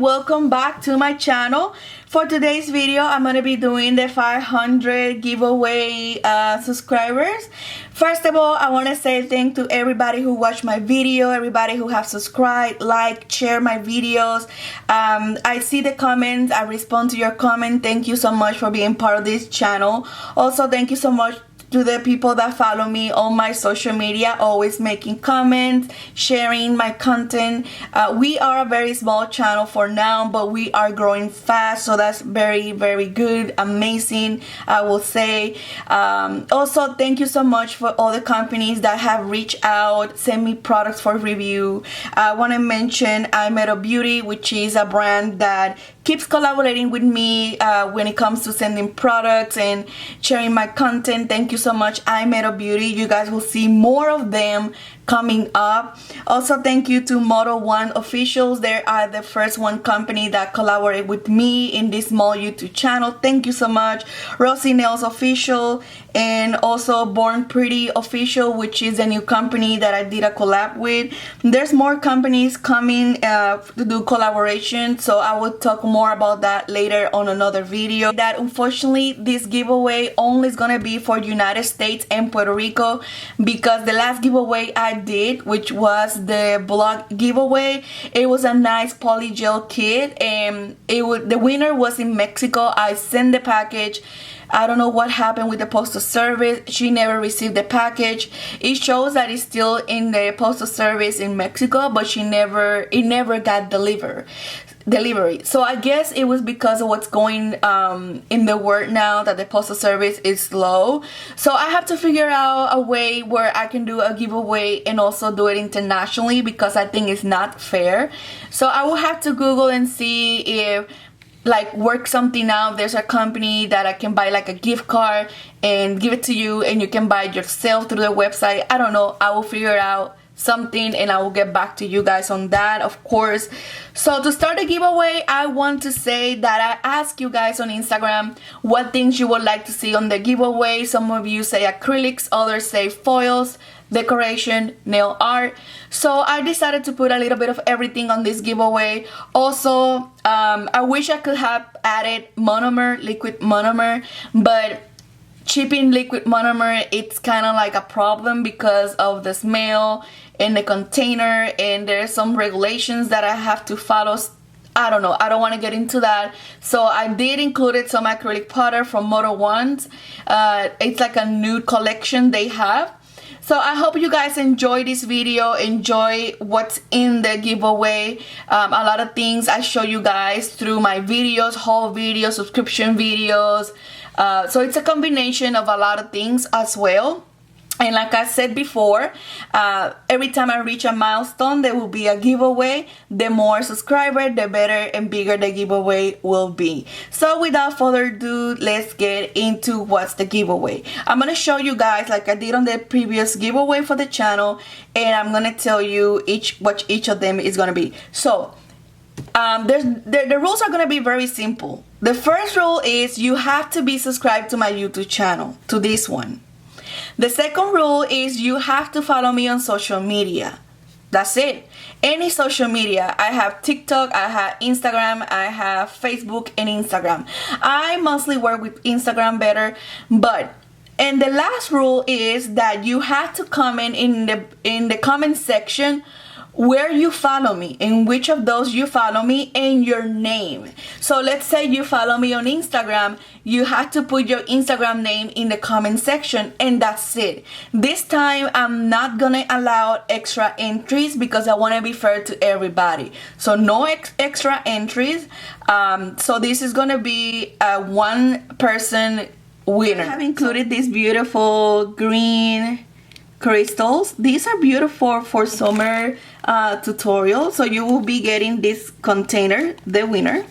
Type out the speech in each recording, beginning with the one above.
Welcome back to my channel. For today's video, I'm going to be doing the 500 giveaway subscribers. First of all, I want to say thank to everybody who watched my video, everybody who have subscribed, liked, share my videos. I see the comments, I respond to your comment. Thank you so much for being part of this channel. Also, thank you so much to the people that follow me on my social media, always making comments, sharing my content. We are a very small channel for now, but we are growing fast, so that's very, very good, amazing, I will say. Also, thank you so much for all the companies that have reached out, sent me products for review. I want to mention iMeadow Beauty, which is a brand that keeps collaborating with me when it comes to sending products and sharing my content. Thank you so much, iMeadow Beauty. You guys will see more of them coming up. Also, thank you to Moto1 Officials. They are the first one company that collaborated with me in this small YouTube channel. Thank you so much. Rosie Nails Official, and also Born Pretty Official, which is a new company that I did a collab with. There's more companies coming to do collaboration, so I will talk more about that later on another video. That unfortunately this giveaway only is gonna be for United States and Puerto Rico, because the last giveaway I did, which was the blog giveaway, it was a nice poly gel kit, and the winner was in Mexico. I sent the package. I don't know what happened with the postal service. She never received the package. It shows that it's still in the postal service in Mexico, but it never got delivery. So I guess it was because of what's going in the world now, that the postal service is slow. So I have to figure out a way where I can do a giveaway and also do it internationally, because I think it's not fair. So I will have to Google and see if work something out. There's a company that I can buy like a gift card and give it to you, and you can buy it yourself through the website. I don't know. I will figure out something and I will get back to you guys on that, of course. So to start the giveaway, I want to say that I asked you guys on Instagram what things you would like to see on the giveaway. Some of you say acrylics, others say foils, decoration, nail art. So I decided to put a little bit of everything on this giveaway. Also, I wish I could have added monomer, liquid monomer, but shipping liquid monomer, it's kind of like a problem because of the smell in the container, and there's some regulations that I have to follow. I don't know, I don't want to get into that. So I did include some acrylic powder from Moto1. It's like a nude collection they have. So I hope you guys enjoy this video, enjoy what's in the giveaway. A lot of things I show you guys through my videos, haul videos, subscription videos. So it's a combination of a lot of things as well. And like I said before, every time I reach a milestone, there will be a giveaway. The more subscribers, the better and bigger the giveaway will be. So without further ado, let's get into what's the giveaway. I'm going to show you guys like I did on the previous giveaway for the channel, and I'm going to tell you what each of them is going to be. So the rules are going to be very simple. The first rule is you have to be subscribed to my YouTube channel, to this one. The second rule is you have to follow me on social media. That's it. Any social media. I have TikTok, I have Instagram, I have Facebook and Instagram. I mostly work with Instagram better, and the last rule is that you have to comment in the comment section where you follow me, in which of those you follow me, and your name. So let's say you follow me on Instagram, you have to put your Instagram name in the comment section, and that's it. This time I'm not gonna allow extra entries because I want to be fair to everybody. So no extra entries. So this is gonna be a one person winner. I have included these beautiful green crystals. These are beautiful for summer tutorial, so you will be getting this container, the winner.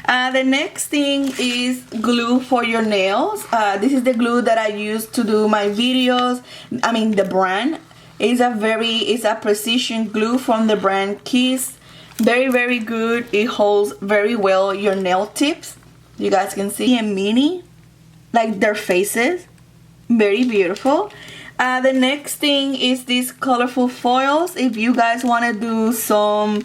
The next thing is glue for your nails. This is the glue that I use to do my videos. I mean, the brand is a precision glue from the brand Kiss. Very, very good. It holds very well your nail tips. You guys can see a mini, like their faces. Very beautiful. The next thing is these colorful foils. If you guys want to do some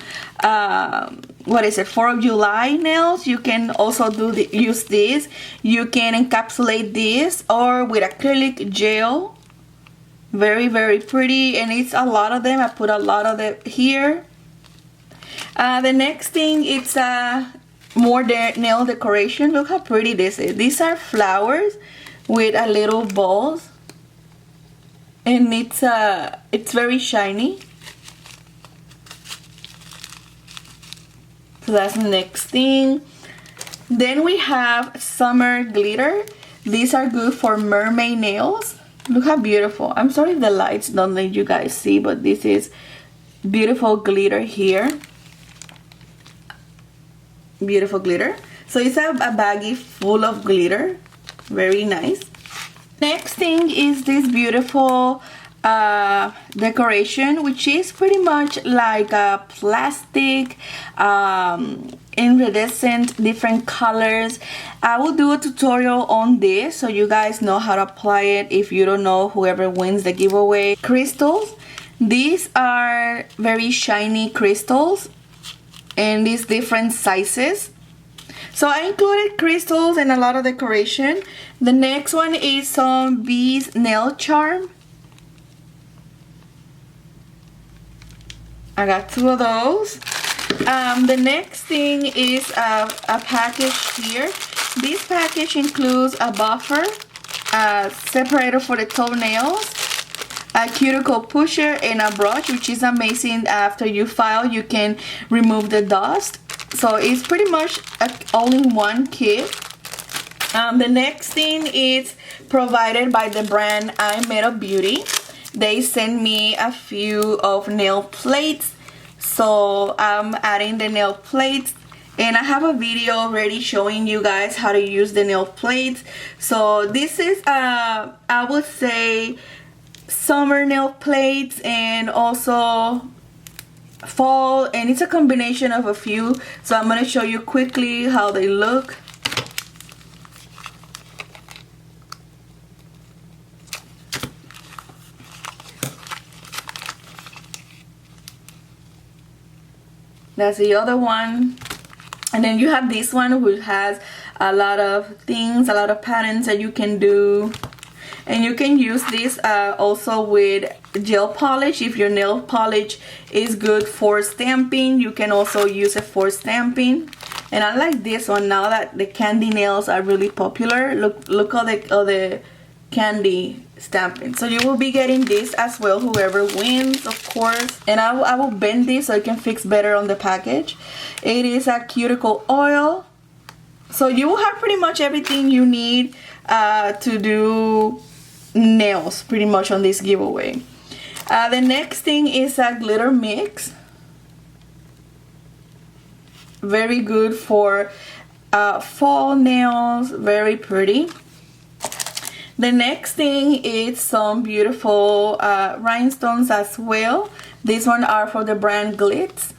what is it, 4th of July nails, you can also use this. You can encapsulate this or with acrylic gel. Very, very pretty, and it's a lot of them. I put a lot of them here. The next thing, it's more nail decoration. Look how pretty this is. These are flowers with a little balls, and it's very shiny. So that's the next thing. Then we have summer glitter. These are good for mermaid nails. Look how beautiful. I'm sorry if the lights don't let you guys see, but this is beautiful glitter here. Beautiful glitter. So it's a baggie full of glitter. Very nice. Next thing is this beautiful decoration, which is pretty much like a plastic iridescent, different colors. I will do a tutorial on this so you guys know how to apply it. If you don't know, whoever wins the giveaway. Crystals. These are very shiny crystals in these different sizes. So I included crystals and a lot of decoration. The next one is some Bees nail charm. I got 2 of those. The next thing is a package here. This package includes a buffer, a separator for the toenails, a cuticle pusher, and a brush, which is amazing. After you file, you can remove the dust. So it's pretty much an all-in-one kit. The next thing is provided by the brand I Made of Beauty. They sent me a few of nail plates, so I'm adding the nail plates, and I have a video already showing you guys how to use the nail plates. So this is I would say summer nail plates and also fall, and it's a combination of a few. So I'm going to show you quickly how they look. That's the other one. And then you have this one, which has a lot of things, a lot of patterns that you can do. And you can use this also with gel polish. If your nail polish is good for stamping, you can also use it for stamping. And I like this one now that the candy nails are really popular. Look all the candy stamping. So you will be getting this as well, whoever wins, of course. And I will bend this so it can fix better on the package. It is a cuticle oil. So you will have pretty much everything you need to do nails pretty much on this giveaway. The next thing is a glitter mix. Very good for fall nails. Very pretty. The next thing is some beautiful rhinestones as well. These ones are for the brand Glitz.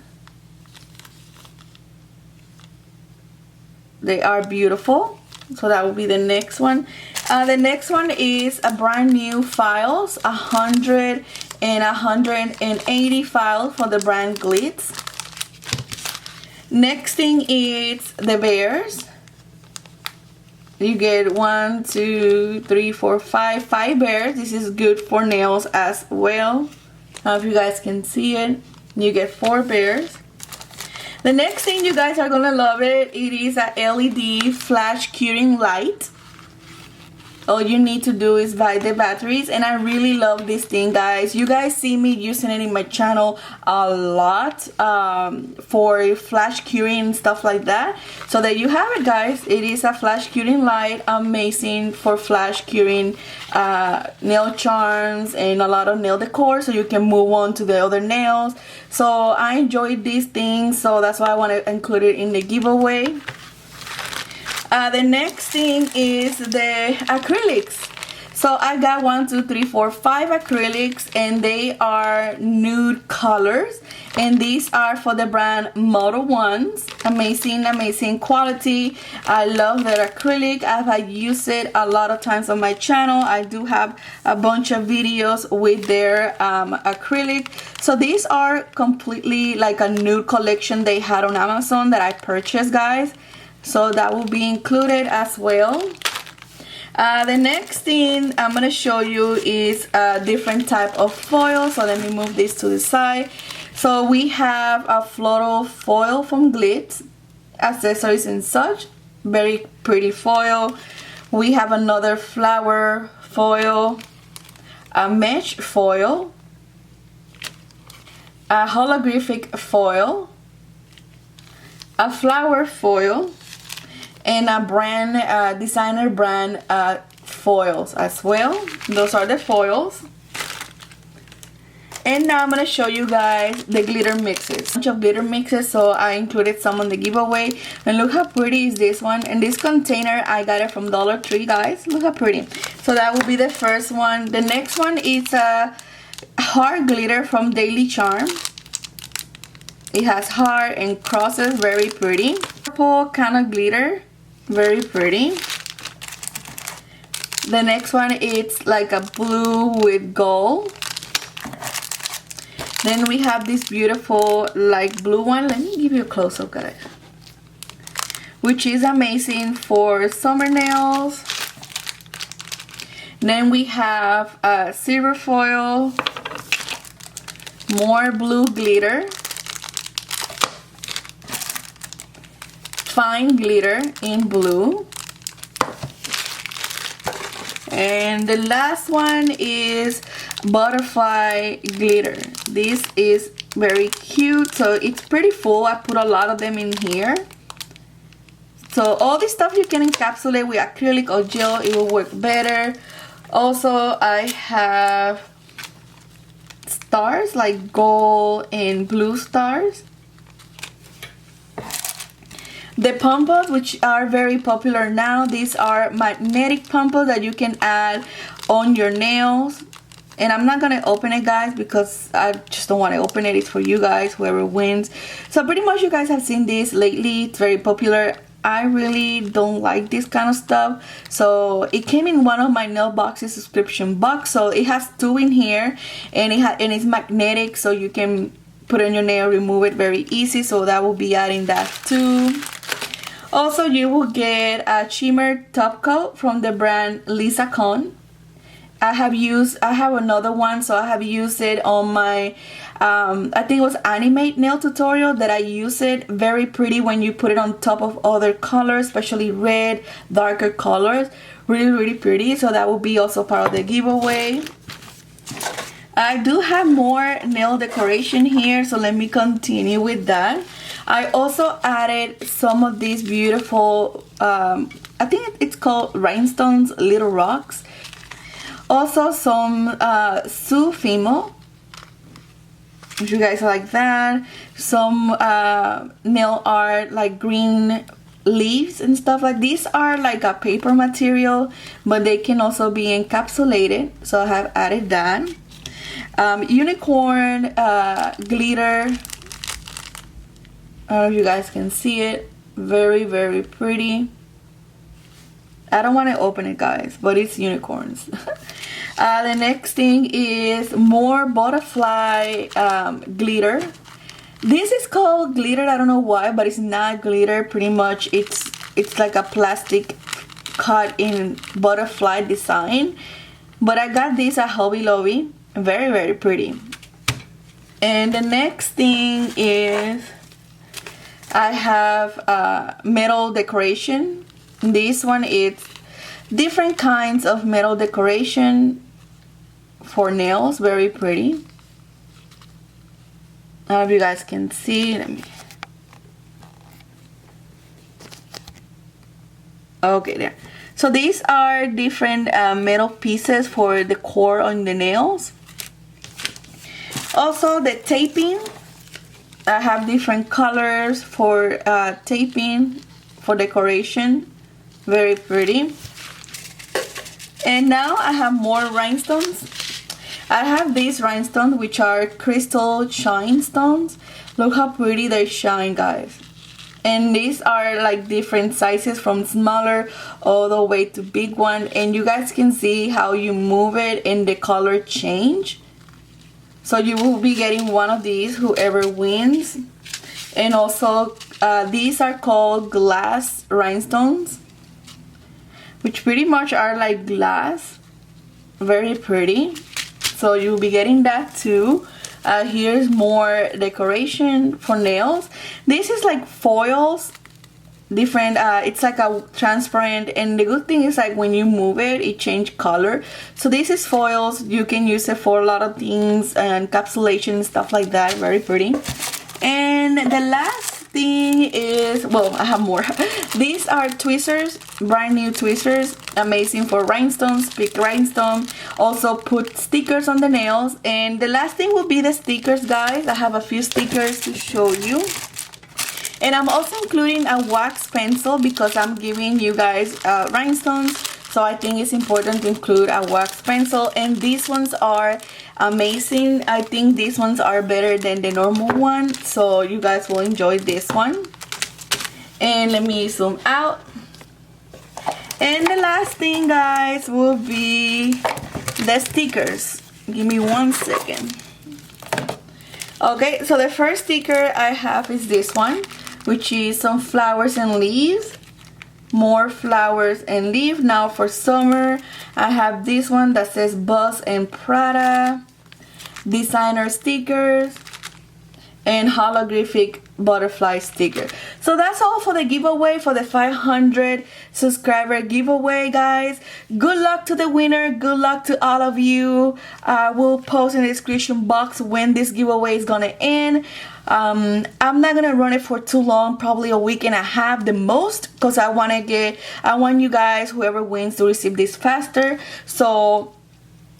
They are beautiful. So that will be the next one. The next one is a brand new files, 100 and 180 files for the brand Glitz. Next thing is the bears. You get 1, 2, 3, 4, 5 bears. This is good for nails as well. I don't know if you guys can see it. You get 4 bears. The next thing, you guys are gonna love it. It is a LED flash curing light. All you need to do is buy the batteries, and I really love this thing, guys. You guys see me using it in my channel a lot for flash curing and stuff like that. So there you have it, guys. It is a flash curing light, amazing for flash curing nail charms and a lot of nail decor, so you can move on to the other nails. So I enjoyed these things, so that's why I want to include it in the giveaway. The next thing is the acrylics. So I got 1, 2, 3, 4, 5 acrylics, and they are nude colors. and these are for the brand Moto1s. Amazing quality. I love their acrylic. I've used it a lot of times on my channel. I do have a bunch of videos with their acrylic. So these are completely like a nude collection they had on Amazon that I purchased, guys. So that will be included as well. The next thing I'm going to show you is a different type of foil. So let me move this to the side. So we have a floral foil from Glitz, accessories and such. Very pretty foil. We have another flower foil, a mesh foil, a holographic foil, a flower foil, and a brand designer brand foils as well. Those are the foils. And now I'm going to show you guys the glitter mixes. A bunch of glitter mixes, so I included some on the giveaway. And look how pretty is this one. And this container, I got it from Dollar Tree, guys. Look how pretty. So that will be the first one. The next one is a heart glitter from Daily Charm. It has heart and crosses, very pretty. Purple kind of glitter, very pretty. The next one is like a blue with gold. Then we have this beautiful like blue one. Let me give you a close-up, guys. Which is amazing for summer nails. Then we have a silver foil, more blue glitter, fine glitter in blue, and the last one is butterfly glitter. This is very cute, so it's pretty full. I put a lot of them in here. So all this stuff you can encapsulate with acrylic or gel. It will work better. Also, I have stars like gold and blue stars. The pom-poms, which are very popular now, these are magnetic pom-poms that you can add on your nails. And I'm not going to open it, guys, because I just don't want to open it. It's for you guys, whoever wins. So pretty much you guys have seen this lately. It's very popular. I really don't like this kind of stuff. So it came in one of my nail boxes subscription box. So it has two in here, and it's magnetic, so you can put it on your nail, remove it very easy. So that will be adding that too. Also, you will get a shimmer top coat from the brand Lisa Kohn. I have another one, so I have used it on my I think it was Animate nail tutorial that I use it. Very pretty when you put it on top of other colors, especially red, darker colors. Really pretty. So that will be also part of the giveaway. I do have more nail decoration here, so let me continue with that. I also added some of these beautiful I think it's called rhinestones, little rocks. Also some Sue Fimo, if you guys like that. Some nail art like green leaves and stuff. Like these are like a paper material, but they can also be encapsulated, so I have added that. Unicorn glitter. I don't know if you guys can see it. Very pretty. I don't want to open it, guys, but it's unicorns. The next thing is more butterfly glitter. This is called glitter. I don't know why, but it's not glitter. Pretty much it's like a plastic cut in butterfly design. But I got this at Hobby Lobby. Very pretty. And the next thing is I have metal decoration. This one is different kinds of metal decoration for nails. Very pretty. I don't know if you guys can see. Okay, there. So these are different metal pieces for the core on the nails. Also the taping. I have different colors for taping for decoration. Very pretty. And now I have more rhinestones. I have these rhinestones, which are crystal shine stones. Look how pretty they shine, guys. And these are like different sizes, from smaller all the way to big one, and you guys can see how you move it and the color change. So you will be getting one of these, whoever wins. And also these are called glass rhinestones, which pretty much are like glass. Very pretty. So you'll be getting that too. Here's more decoration for nails. This is like foils, different. It's like a transparent, and the good thing is like when you move it, it changes color. So this is foils. You can use it for a lot of things and encapsulation, stuff like that. Very pretty. And the last thing is, well, I have more. These are tweezers, brand new tweezers, amazing for rhinestones, big rhinestone. Also put stickers on the nails. And the last thing will be the stickers, guys. I have a few stickers to show you. And I'm also including a wax pencil because I'm giving you guys rhinestones. So I think it's important to include a wax pencil. And these ones are amazing. I think these ones are better than the normal one. So you guys will enjoy this one. And let me zoom out. And the last thing, guys, will be the stickers. Give me 1 second. Okay, so the first sticker I have is this one, which is some flowers and leaves. More flowers and leaves. Now for summer, I have this one that says Boss and Prada, designer stickers, and holographic butterfly sticker. So that's all for the giveaway, for the 500 subscriber giveaway, guys. Good luck to the winner. Good luck to all of you. We'll post in the description box when this giveaway is gonna end. I'm not gonna run it for too long, probably a week and a half the most, because I want you guys, whoever wins, to receive this faster. So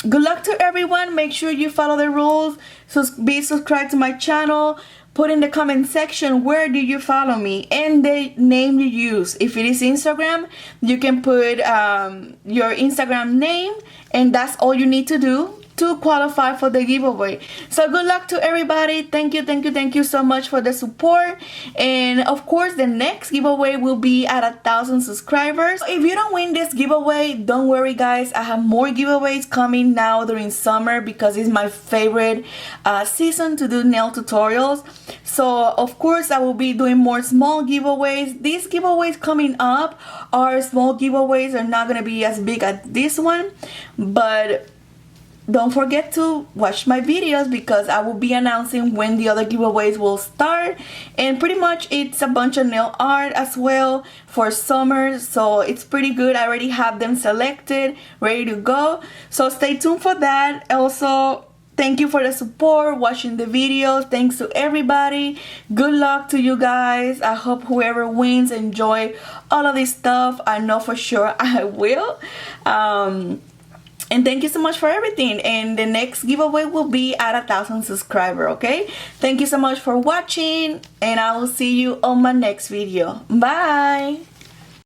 good luck to everyone. Make sure you follow the rules. So be subscribed to my channel. Put in the comment section where do you follow me and the name you use. If it is Instagram, you can put your Instagram name, and that's all you need to do to qualify for the giveaway. So good luck to everybody. Thank you so much for the support. And of course, the next giveaway will be at 1,000 subscribers. If you don't win this giveaway, don't worry, guys. I have more giveaways coming now during summer because it's my favorite season to do nail tutorials. So of course, I will be doing more small giveaways. These giveaways coming up are small giveaways. Are not gonna be as big as this one, but don't forget to watch my videos because I will be announcing when the other giveaways will start. And pretty much it's a bunch of nail art as well for summer, so it's pretty good. I already have them selected, ready to go, so stay tuned for that. Also, thank you for the support, watching the videos. Thanks to everybody. Good luck to you guys. I hope whoever wins enjoy all of this stuff. I know for sure I will. And thank you so much for everything. And the next giveaway will be at 1,000 subscribers, okay? Thank you so much for watching, and I will see you on my next video. Bye!